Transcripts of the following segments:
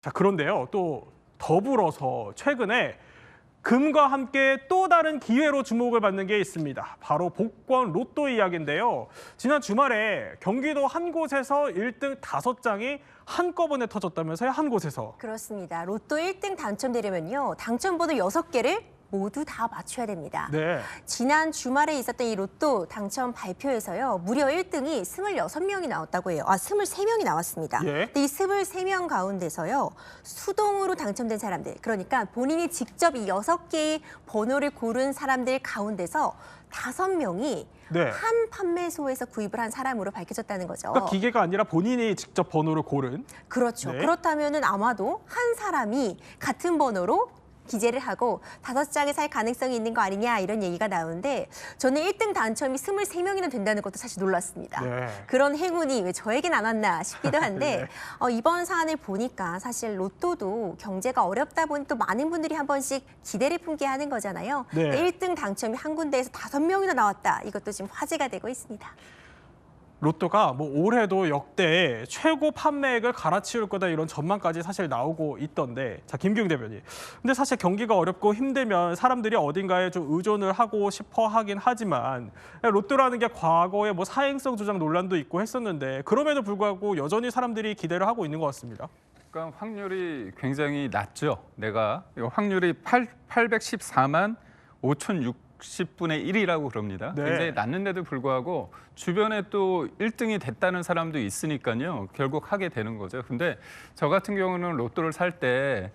자, 그런데요. 또 더불어서 최근에 금과 함께 또 다른 기회로 주목을 받는 게 있습니다. 바로 복권 로또 이야기인데요. 지난 주말에 경기도 한 곳에서 1등 5장이 한꺼번에 터졌다면서요, 한 곳에서. 그렇습니다. 로또 1등 당첨되려면요. 당첨번호 6개를 모두 다 맞춰야 됩니다. 네. 지난 주말에 있었던 이 로또 당첨 발표에서요. 무려 1등이 26명이 나왔다고 해요. 23명이 나왔습니다. 예. 근데 이 23명 가운데서요. 수동으로 당첨된 사람들, 그러니까 본인이 직접 이 6개의 번호를 고른 사람들 가운데서 5명이 네. 한 판매소에서 구입을 한 사람으로 밝혀졌다는 거죠. 그러니까 기계가 아니라 본인이 직접 번호를 고른. 그렇죠. 네. 그렇다면은 아마도 한 사람이 같은 번호로 기재를 하고 5장에 살 가능성이 있는 거 아니냐 이런 얘기가 나오는데 저는 1등 당첨이 23명이나 된다는 것도 사실 놀랐습니다. 네. 그런 행운이 왜 저에겐 안 왔나 싶기도 한데 네. 이번 사안을 보니까 사실 로또도 경제가 어렵다 보니 또 많은 분들이 한 번씩 기대를 품게 하는 거잖아요. 네. 1등 당첨이 한 군데에서 5명이나 나왔다. 이것도 지금 화제가 되고 있습니다. 로또가 올해도 역대 최고 판매액을 갈아치울 거다 이런 전망까지 사실 나오고 있던데, 자, 김기웅 대변인. 근데 사실 경기가 어렵고 힘들면 사람들이 어딘가에 좀 의존을 하고 싶어 하긴 하지만 로또라는 게 과거에 사행성 조작 논란도 있고 했었는데 그럼에도 불구하고 여전히 사람들이 기대를 하고 있는 것 같습니다. 그러니까 확률이 굉장히 낮죠. 내가 확률이 814만 5,060분의 1이라고 그럽니다. 네. 굉장히 낮는데도 불구하고 주변에 또 1등이 됐다는 사람도 있으니까요. 결국 하게 되는 거죠. 근데 저 같은 경우는 로또를 살 때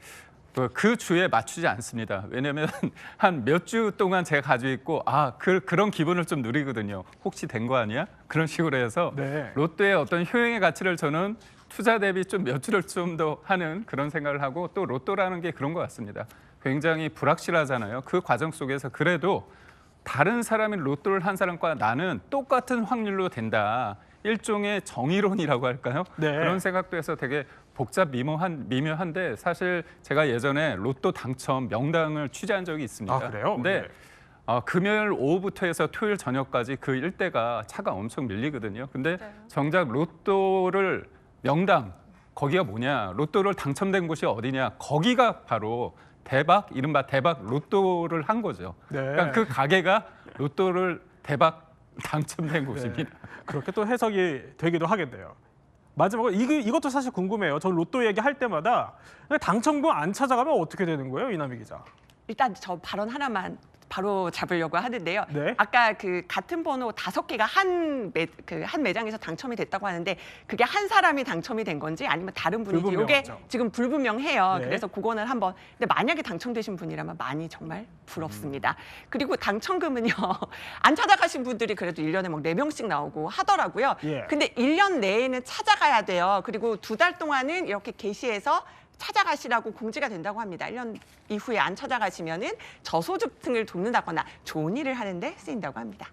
그 주에 맞추지 않습니다. 왜냐하면 한 몇 주 동안 제가 가지고 있고 그런 기분을 좀 누리거든요. 혹시 된 거 아니야? 그런 식으로 해서 네. 로또의 어떤 효용의 가치를 저는 투자 대비 좀 몇 주를 좀 더 하는 그런 생각을 하고, 또 로또라는 게 그런 것 같습니다. 굉장히 불확실하잖아요. 그 과정 속에서 그래도 다른 사람이 로또를 한 사람과 나는 똑같은 확률로 된다. 일종의 정의론이라고 할까요? 네. 그런 생각도 해서 되게 미묘한데 사실 제가 예전에 로또 당첨 명당을 취재한 적이 있습니다. 아, 그래요? 근데 네. 금요일 오후부터 해서 토요일 저녁까지 그 일대가 차가 엄청 밀리거든요. 근데 정작 로또를 명당, 거기가 뭐냐? 로또를 당첨된 곳이 어디냐? 거기가 바로 이른바 대박 로또를 한 거죠. 네. 그러니까 그 가게가 로또를 대박 당첨된 곳입니다. 그렇게 또 해석이 되기도 하겠네요. 마지막으로 이것도 사실 궁금해요. 전 로또 얘기할 때마다 당첨금 안 찾아가면 어떻게 되는 거예요, 이남희 기자? 일단 저 발언 하나만 바로 잡으려고 하는데요. 네. 아까 그 같은 번호 5개가 한 매장에서 당첨이 됐다고 하는데 그게 한 사람이 당첨이 된 건지 아니면 다른 분인지 이게 불분명하죠. 지금 불분명해요. 네. 그래서 그거는 한번 근데 만약에 당첨되신 분이라면 많이 정말 부럽습니다. 그리고 당첨금은요. 안 찾아가신 분들이 그래도 1년에 막 4명씩 나오고 하더라고요. 예. 근데 1년 내에는 찾아가야 돼요. 그리고 2달 동안은 이렇게 게시해서 찾아가시라고 공지가 된다고 합니다. 1년 이후에 안 찾아가시면은 저소득층을 돕는다거나 좋은 일을 하는데 쓰인다고 합니다.